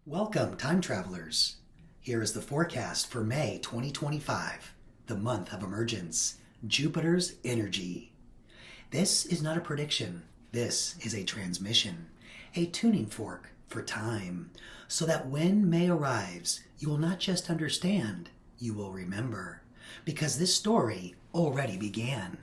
Welcome, time travelers. Here is the forecast for May 2025, the month of emergence, Jupiter's energy. This is not a prediction. This is a transmission, a tuning fork for time, so that when May arrives, you will not just understand, you will remember, because this story already began.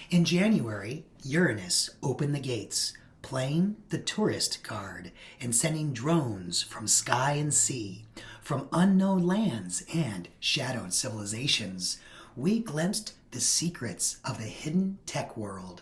In January, Uranus opened the gates, playing the tourist card and sending drones from sky and sea, from unknown lands and shadowed civilizations. We glimpsed the secrets of the hidden tech world.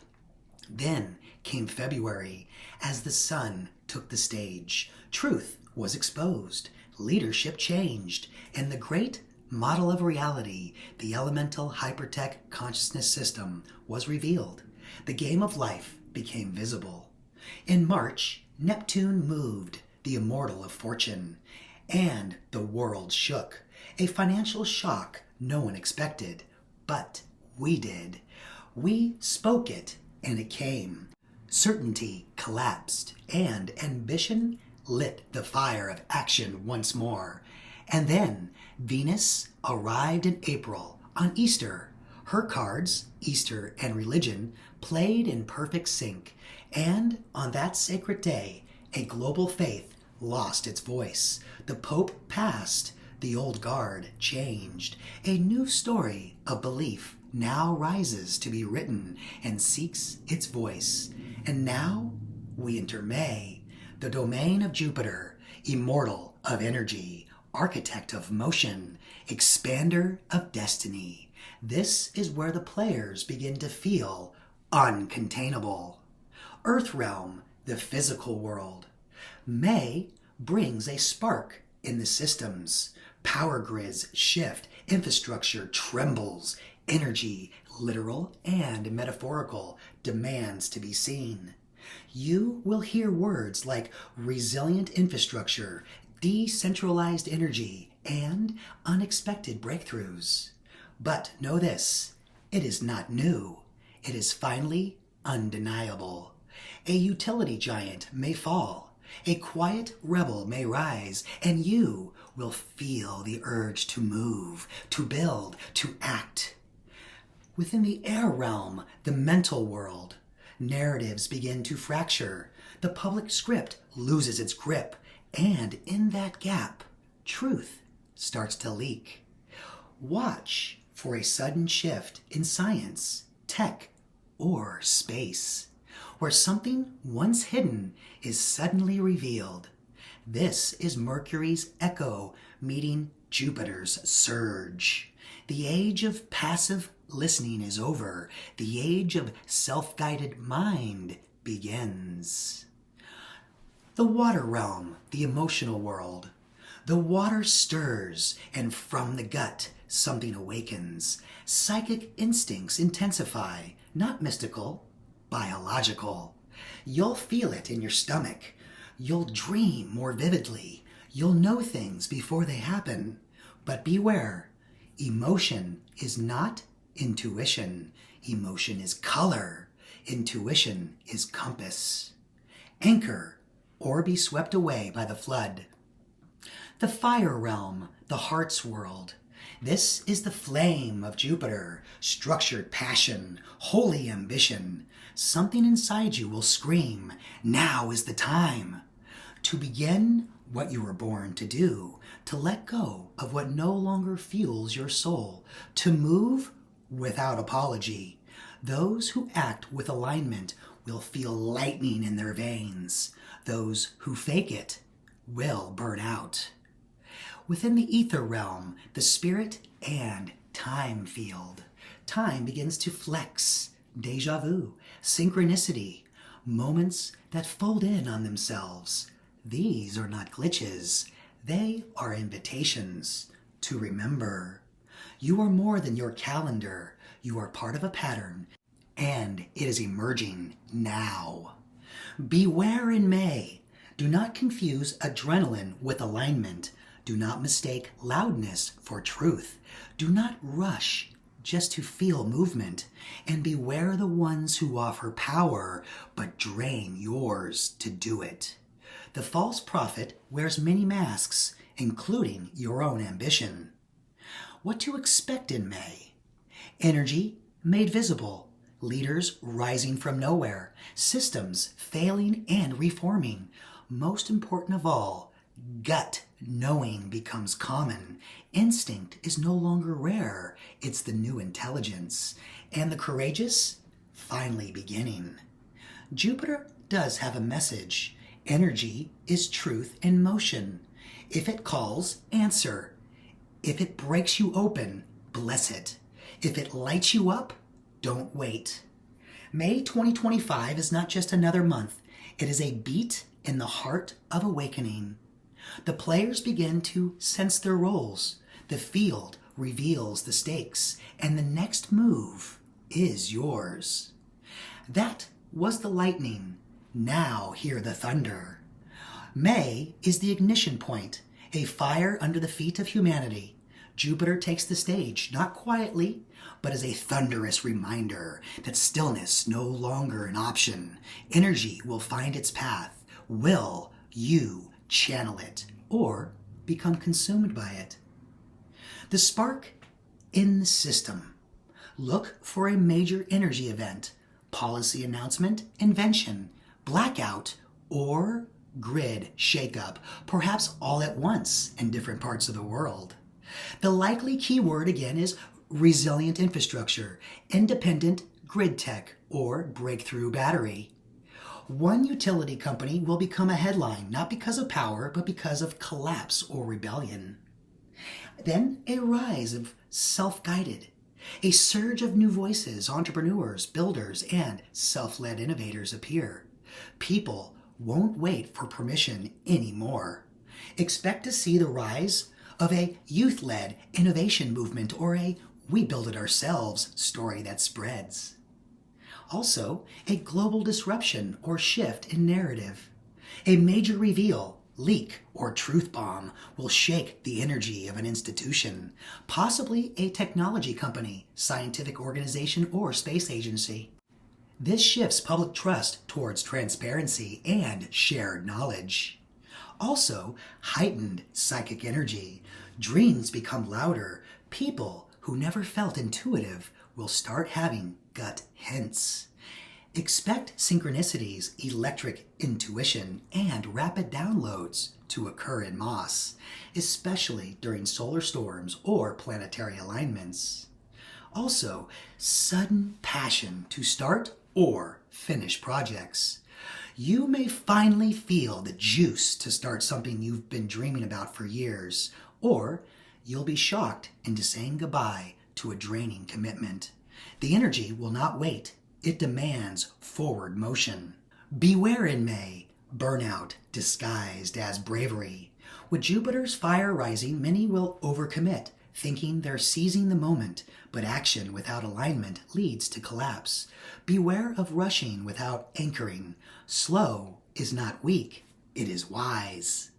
Then came February, as the sun took the stage. Truth was exposed, leadership changed, and the great model of reality, the elemental hypertech consciousness system, was revealed. The game of life became visible. In March, Neptune moved, the immortal of fortune, and the world shook. A financial shock no one expected, but we did. We spoke it, and it came. Certainty collapsed, and ambition lit the fire of action once more. And then Venus arrived in April, on Easter. Her cards, Easter and religion, played in perfect sync. And on that sacred day, a global faith lost its voice. The Pope passed. The old guard changed. A new story of belief now rises to be written and seeks its voice. And now we enter May, the domain of Jupiter, immortal of energy, architect of motion, expander of destiny. This is where the players begin to feel uncontainable. Earth realm, the physical world. May brings a spark in the systems. Power grids shift, infrastructure trembles, energy, literal and metaphorical, demands to be seen. You will hear words like resilient infrastructure, decentralized energy, and unexpected breakthroughs. But know this, it is not new. It is finally undeniable. A utility giant may fall, a quiet rebel may rise, and you will feel the urge to move, to build, to act. Within the air realm, the mental world, narratives begin to fracture, the public script loses its grip, and in that gap, truth starts to leak. Watch for a sudden shift in science, tech, or space, where something once hidden is suddenly revealed. This is Mercury's echo meeting Jupiter's surge. The age of passive listening is over. The age of self-guided mind begins. The water realm, the emotional world. The water stirs, and from the gut, something awakens. Psychic instincts intensify, not mystical, biological. You'll feel it in your stomach. You'll dream more vividly. You'll know things before they happen. But beware, emotion is not intuition. Emotion is color. Intuition is compass. Anchor or be swept away by the flood. The fire realm, the heart's world. This is the flame of Jupiter, structured passion, holy ambition. Something inside you will scream, now is the time. To begin what you were born to do, to let go of what no longer fuels your soul, to move without apology. Those who act with alignment will feel lightning in their veins. Those who fake it will burn out. Within the ether realm, the spirit and time field, time begins to flex, deja vu, synchronicity, moments that fold in on themselves. These are not glitches. They are invitations to remember. You are more than your calendar. You are part of a pattern, and it is emerging now. Beware in May. Do not confuse adrenaline with alignment. Do not mistake loudness for truth. Do not rush just to feel movement. And beware the ones who offer power but drain yours to do it. The false prophet wears many masks, including your own ambition. What to expect in May? Energy made visible, leaders rising from nowhere, systems failing and reforming. Most important of all, gut knowing becomes common. Instinct is no longer rare, it's the new intelligence. And the courageous finally beginning. Jupiter does have a message. Energy is truth in motion. If it calls, answer. If it breaks you open, bless it. If it lights you up, don't wait. May 2025 is not just another month. It is a beat in the heart of awakening. The players begin to sense their roles. The field reveals the stakes, and the next move is yours. That was the lightning. Now hear the thunder. May is the ignition point, a fire under the feet of humanity. Jupiter takes the stage, not quietly, but as a thunderous reminder that stillness no longer an option. Energy will find its path. Will you channel it or become consumed by it? The spark in the system. Look for a major energy event, policy announcement, invention, blackout, or grid shakeup, perhaps all at once in different parts of the world. The likely keyword again is resilient infrastructure, independent grid tech, or breakthrough battery. One utility company will become a headline, not because of power, but because of collapse or rebellion. Then a rise of self-guided, a surge of new voices, entrepreneurs, builders, and self-led innovators appear. People won't wait for permission anymore. Expect to see the rise of a youth-led innovation movement or a we build it ourselves story that spreads. Also, a global disruption or shift in narrative. A major reveal, leak, or truth bomb will shake the energy of an institution, possibly a technology company, scientific organization, or space agency. This shifts public trust towards transparency and shared knowledge. Also, heightened psychic energy. Dreams become louder. People who never felt intuitive will start having gut hints. Expect synchronicities, electric intuition, and rapid downloads to occur in Moss, especially during solar storms or planetary alignments. Also, sudden passion to start or finish projects. You may finally feel the juice to start something you've been dreaming about for years, or you'll be shocked into saying goodbye to a draining commitment. The energy will not wait. It demands forward motion. Beware in May, burnout disguised as bravery. With Jupiter's fire rising, many will overcommit, thinking they're seizing the moment, but action without alignment leads to collapse. Beware of rushing without anchoring. Slow is not weak, it is wise.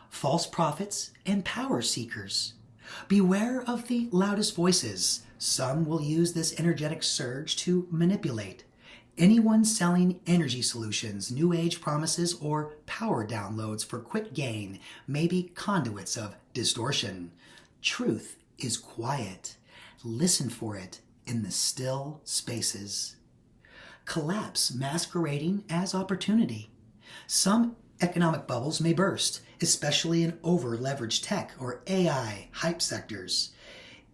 False prophets and power seekers. Beware of the loudest voices. Some will use this energetic surge to manipulate. Anyone selling energy solutions, new age promises, or power downloads for quick gain may be conduits of distortion. Truth is quiet. Listen for it in the still spaces. Collapse masquerading as opportunity. Some economic bubbles may burst, especially in over-leveraged tech or AI hype sectors.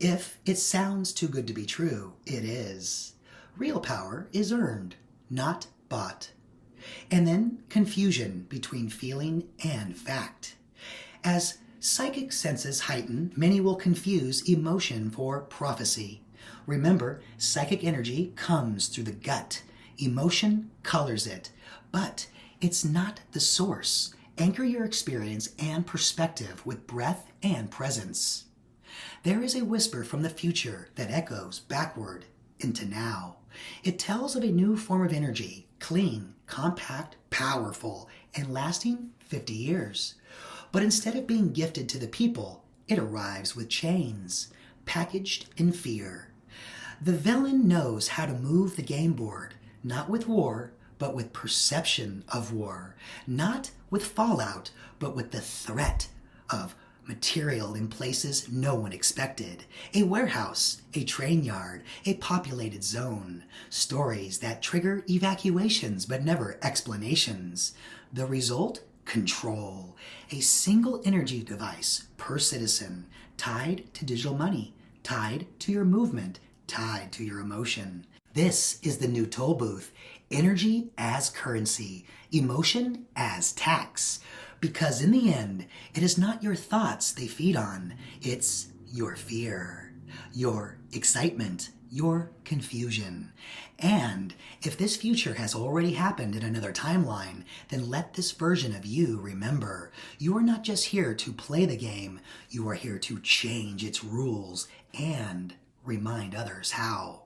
If it sounds too good to be true, it is. Real power is earned, not bought. And then confusion between feeling and fact. As psychic senses heighten, many will confuse emotion for prophecy. Remember, psychic energy comes through the gut. Emotion colors it, but it's not the source. Anchor your experience and perspective with breath and presence. There is a whisper from the future that echoes backward into now. It tells of a new form of energy, clean, compact, powerful, and lasting 50 years. But instead of being gifted to the people, it arrives with chains, packaged in fear. The villain knows how to move the game board, not with war, but with perception of war. Not with fallout, but with the threat of material in places no one expected. A warehouse, a train yard, a populated zone. Stories that trigger evacuations but never explanations. The result? Control. A single energy device per citizen, tied to digital money, tied to your movement, tied to your emotion. This is the new toll booth. Energy as currency, emotion as tax. Because in the end, it is not your thoughts they feed on, it's your fear, your excitement, your confusion. And if this future has already happened in another timeline, then let this version of you remember, you are not just here to play the game, you are here to change its rules and remind others how.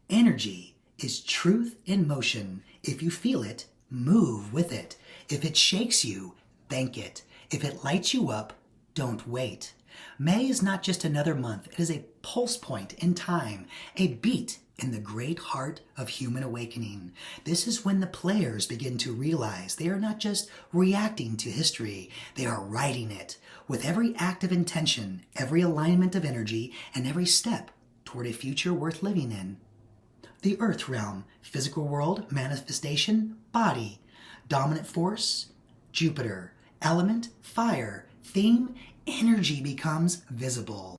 Energy is truth in motion. If you feel it, move with it. If it shakes you, thank it. If it lights you up, don't wait. May is not just another month. It is a pulse point in time, a beat in the great heart of human awakening. This is when the players begin to realize they are not just reacting to history, they are writing it with every act of intention, every alignment of energy, and every step toward a future worth living in. The earth realm, physical world, manifestation, body, dominant force, Jupiter, element, fire, theme, energy becomes visible.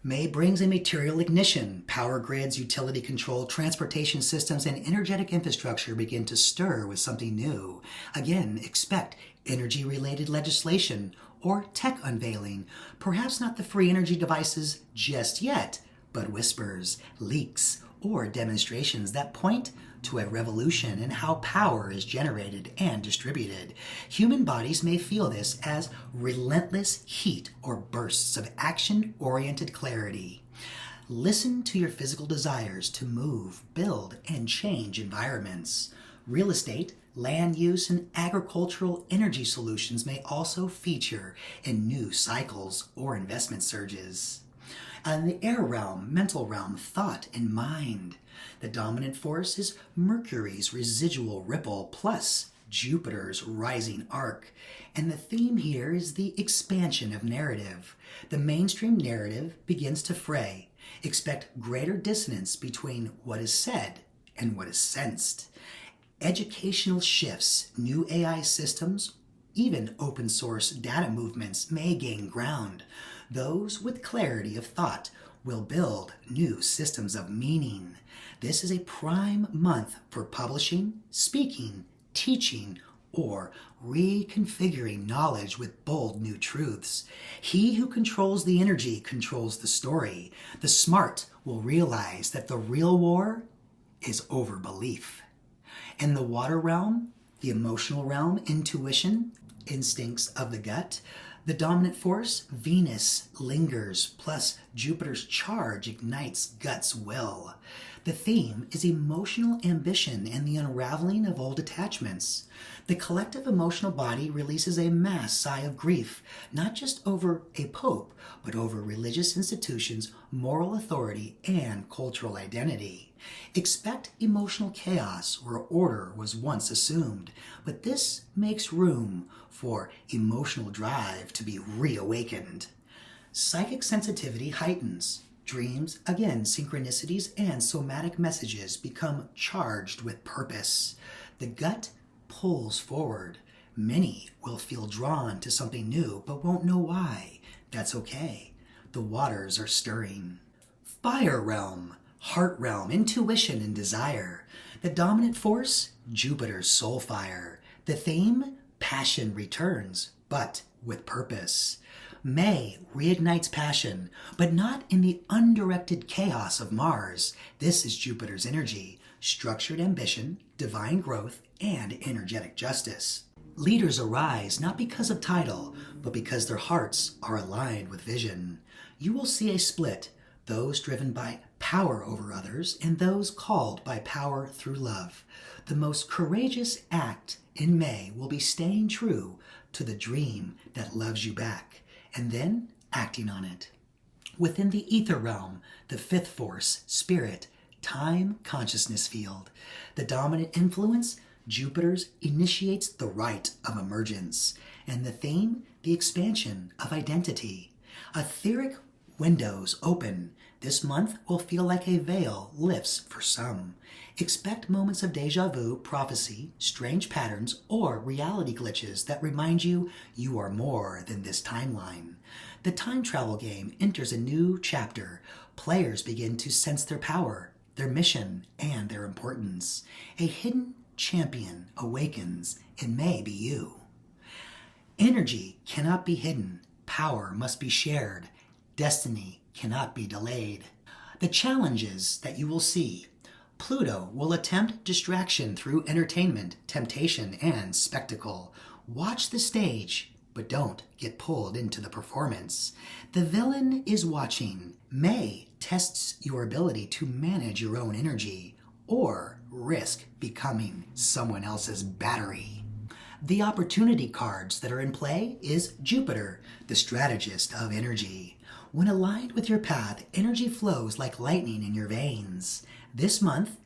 May brings a material ignition. Power grids, utility control, transportation systems, and energetic infrastructure begin to stir with something new. Again, expect energy-related legislation or tech unveiling. Perhaps not the free energy devices just yet, but whispers, leaks, or demonstrations that point to a revolution in how power is generated and distributed. Human bodies may feel this as relentless heat or bursts of action-oriented clarity. Listen to your physical desires to move, build, and change environments. Real estate, land use, and agricultural energy solutions may also feature in new cycles or investment surges. And the air realm, mental realm, thought and mind. The dominant force is Mercury's residual ripple plus Jupiter's rising arc. And the theme here is the expansion of narrative. The mainstream narrative begins to fray. Expect greater dissonance between what is said and what is sensed. Educational shifts, new AI systems, even open source data movements may gain ground. Those with clarity of thought will build new systems of meaning. This is a prime month for publishing, speaking, teaching, or reconfiguring knowledge with bold new truths. He who controls the energy controls the story. The smart will realize that the real war is over belief. In the water realm, the emotional realm, intuition, instincts of the gut, the dominant force, Venus, lingers, plus Jupiter's charge ignites gut's will. The theme is emotional ambition and the unraveling of old attachments. The collective emotional body releases a mass sigh of grief, not just over a pope, but over religious institutions, moral authority, and cultural identity. Expect emotional chaos where order was once assumed, but this makes room for emotional drive to be reawakened. Psychic sensitivity heightens. Dreams, again, synchronicities and somatic messages become charged with purpose. The gut pulls forward. Many will feel drawn to something new but won't know why. That's okay. The waters are stirring. Fire realm, heart realm, intuition and desire. The dominant force, Jupiter's soul fire. The theme, passion returns, but with purpose. May reignites passion, but not in the undirected chaos of Mars. This is Jupiter's energy, structured ambition, divine growth, and energetic justice. Leaders arise not because of title, but because their hearts are aligned with vision. You will see a split, those driven by power over others and those called by power through love. The most courageous act in May will be staying true to the dream that loves you back, and then acting on it. Within the Aether realm, the fifth force, spirit, time, consciousness field, the dominant influence, Jupiter's initiates the rite of emergence, and the theme, the expansion of identity. Etheric windows open. This month will feel like a veil lifts for some. Expect moments of deja vu, prophecy, strange patterns, or reality glitches that remind you you are more than this timeline. The time travel game enters a new chapter. Players begin to sense their power, their mission, and their importance. A hidden champion awakens. It may be you. Energy cannot be hidden. Power must be shared. Destiny cannot be delayed. The challenges that you will see. Pluto will attempt distraction through entertainment, temptation, and spectacle. Watch the stage, but don't get pulled into the performance. The villain is watching. May tests your ability to manage your own energy or risk becoming someone else's battery. The opportunity cards that are in play is Jupiter, the strategist of energy. When aligned with your path, energy flows like lightning in your veins. This month,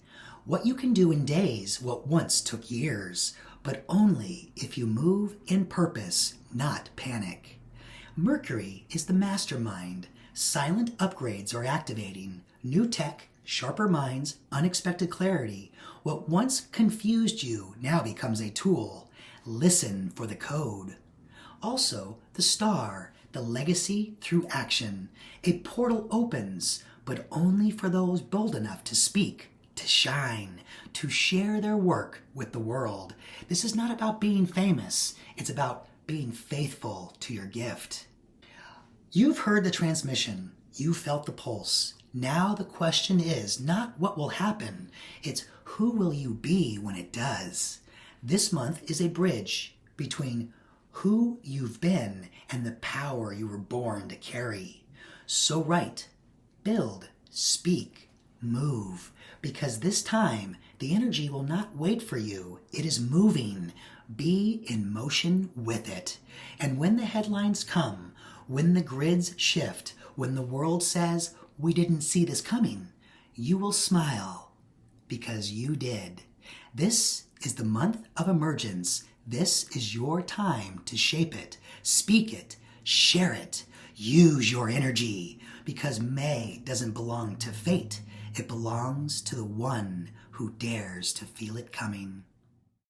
what you can do in days what once took years, but only if you move in purpose, not panic. Mercury is the mastermind. Silent upgrades are activating. New tech, sharper minds, unexpected clarity. What once confused you now becomes a tool. Listen for the code. Also, the star, the legacy through action. A portal opens, but only for those bold enough to speak, to shine, to share their work with the world. This is not about being famous. It's about being faithful to your gift. You've heard the transmission. You felt the pulse. Now the question is not what will happen. It's who will you be when it does? This month is a bridge between who you've been and the power you were born to carry. So write, build, speak, move, because this time the energy will not wait for you. It is moving. Be in motion with it. And when the headlines come, when the grids shift, when the world says, "We didn't see this coming," you will smile because you did. This is the month of emergence. This is your time to shape it, speak it, share it, use your energy, because May doesn't belong to fate. It belongs to the one who dares to feel it coming.